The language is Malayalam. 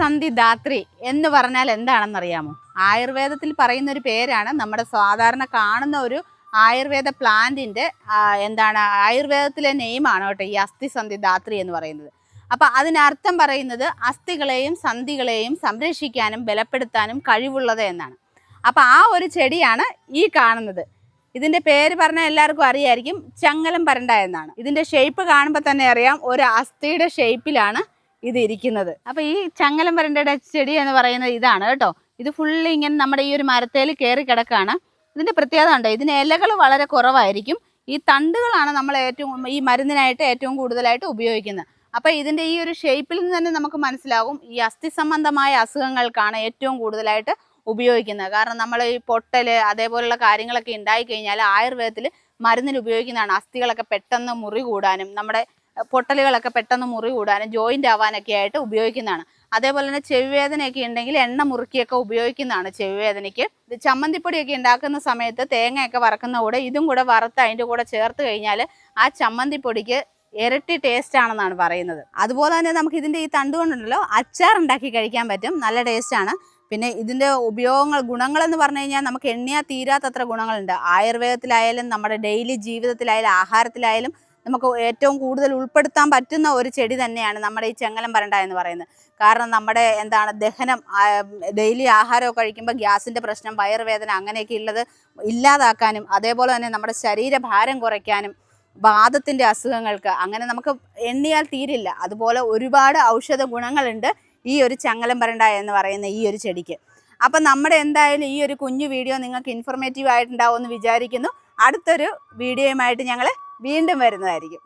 അസ്ഥിസന്ധിധാത്രി എന്ന് പറഞ്ഞാൽ എന്താണെന്നറിയാമോ? ആയുർവേദത്തിൽ പറയുന്ന ഒരു പേരാണ്. നമ്മുടെ സാധാരണ കാണുന്ന ഒരു ആയുർവേദ പ്ലാന്റിൻ്റെ ആയുർവേദത്തിലെ നെയിമാണ് കേട്ടോ ഈ അസ്ഥിസന്ധിധാത്രി എന്ന് പറയുന്നത്. അപ്പം അതിനർത്ഥം പറയുന്നത് അസ്ഥികളെയും സന്ധികളെയും സംരക്ഷിക്കാനും ബലപ്പെടുത്താനും കഴിവുള്ളത് എന്നാണ്. അപ്പം ആ ഒരു ചെടിയാണ് ഈ കാണുന്നത്. ഇതിൻ്റെ പേര് പറഞ്ഞാൽ എല്ലാവർക്കും അറിയായിരിക്കും, ചങ്ങലം പരണ്ട എന്നാണ്. ഇതിൻ്റെ ഷേപ്പ് കാണുമ്പോൾ തന്നെ അറിയാം, ഒരു അസ്ഥിയുടെ ഷേപ്പിലാണ് ഇത് ഇരിക്കുന്നത്. അപ്പോൾ ഈ ചങ്ങലം പരണ്ടയുടെ ചെടി എന്ന് പറയുന്നത് ഇതാണ് കേട്ടോ. ഇത് ഫുള്ള് ഇങ്ങനെ നമ്മുടെ ഈ ഒരു മരത്തേൽ കയറി കിടക്കുകയാണ്. ഇതിൻ്റെ പ്രത്യേകത ഉണ്ട്, ഇതിന് ഇലകൾ വളരെ കുറവായിരിക്കും. ഈ തണ്ടുകളാണ് നമ്മൾ ഈ മരുന്നിനായിട്ട് ഏറ്റവും കൂടുതലായിട്ട് ഉപയോഗിക്കുന്നത്. അപ്പോൾ ഇതിൻ്റെ ഈ ഒരു ഷേപ്പിൽ നിന്ന് തന്നെ നമുക്ക് മനസ്സിലാകും ഈ അസ്ഥി സംബന്ധമായ അസുഖങ്ങൾക്കാണ് ഏറ്റവും കൂടുതലായിട്ട് ഉപയോഗിക്കുന്നത്. കാരണം നമ്മൾ ഈ പൊട്ടൽ അതേപോലുള്ള കാര്യങ്ങളൊക്കെ ഉണ്ടായിക്കഴിഞ്ഞാൽ ആയുർവേദത്തിൽ മരുന്നിന് ഉപയോഗിക്കുന്നതാണ്. അസ്ഥികളൊക്കെ പെട്ടെന്ന് മുറി കൂടാനും നമ്മുടെ പൊട്ടലുകളൊക്കെ പെട്ടെന്ന് മുറി കൂടാനും ജോയിൻ്റ് ആവാനൊക്കെ ആയിട്ട് ഉപയോഗിക്കുന്നതാണ്. അതേപോലെ തന്നെ ചെവിവേദനയൊക്കെ ഉണ്ടെങ്കിൽ എണ്ണ മുറുക്കിയൊക്കെ ഉപയോഗിക്കുന്നതാണ് ചെവിവേദനയ്ക്ക്. ചമ്മന്തിപ്പൊടിയൊക്കെ ഉണ്ടാക്കുന്ന സമയത്ത് തേങ്ങയൊക്കെ വറക്കുന്ന കൂടെ ഇതും കൂടെ വറുത്ത് അതിൻ്റെ കൂടെ ചേർത്ത് കഴിഞ്ഞാൽ ആ ചമ്മന്തിപ്പൊടിക്ക് ഇരട്ടി ടേസ്റ്റ് ആണെന്നാണ് പറയുന്നത്. അതുപോലെ തന്നെ നമുക്ക് ഇതിൻ്റെ ഈ തണ്ട് കൊണ്ടുണ്ടല്ലോ അച്ചാർ ഉണ്ടാക്കി കഴിക്കാൻ പറ്റും, നല്ല ടേസ്റ്റാണ്. പിന്നെ ഇതിൻ്റെ ഗുണങ്ങളെന്ന് പറഞ്ഞു കഴിഞ്ഞാൽ നമുക്ക് എണ്ണിയാൽ തീരാത്തത്ര ഗുണങ്ങളുണ്ട്. ആയുർവേദത്തിലായാലും നമ്മുടെ ഡെയിലി ജീവിതത്തിലായാലും ആഹാരത്തിലായാലും നമുക്ക് ഏറ്റവും കൂടുതൽ ഉൾപ്പെടുത്താൻ പറ്റുന്ന ഒരു ചെടി തന്നെയാണ് നമ്മുടെ ഈ ചെങ്ങലം പരണ്ട എന്ന് പറയുന്നത്. കാരണം നമ്മുടെ ദഹനം, ഡെയിലി ആഹാരമൊക്കെ കഴിക്കുമ്പോൾ ഗ്യാസിൻ്റെ പ്രശ്നം, വയറുവേദന അങ്ങനെയൊക്കെ ഉള്ളത് ഇല്ലാതാക്കാനും അതേപോലെ തന്നെ നമ്മുടെ ശരീരഭാരം കുറയ്ക്കാനും വാദത്തിൻ്റെ അസുഖങ്ങൾക്ക് അങ്ങനെ നമുക്ക് എണ്ണിയാൽ തീരില്ല. അതുപോലെ ഒരുപാട് ഔഷധ ഗുണങ്ങളുണ്ട് ഈ ഒരു ചങ്ങലം പരണ്ട എന്ന് പറയുന്ന ഈ ഒരു ചെടിക്ക്. അപ്പം നമ്മുടെ എന്തായാലും ഈ ഒരു കുഞ്ഞു വീഡിയോ നിങ്ങൾക്ക് ഇൻഫോർമേറ്റീവ് ആയിട്ടുണ്ടാവുമെന്ന് വിചാരിക്കുന്നു. അടുത്തൊരു വീഡിയോയുമായിട്ട് ഞങ്ങൾ വീണ്ടും വരുന്നതായിരിക്കും.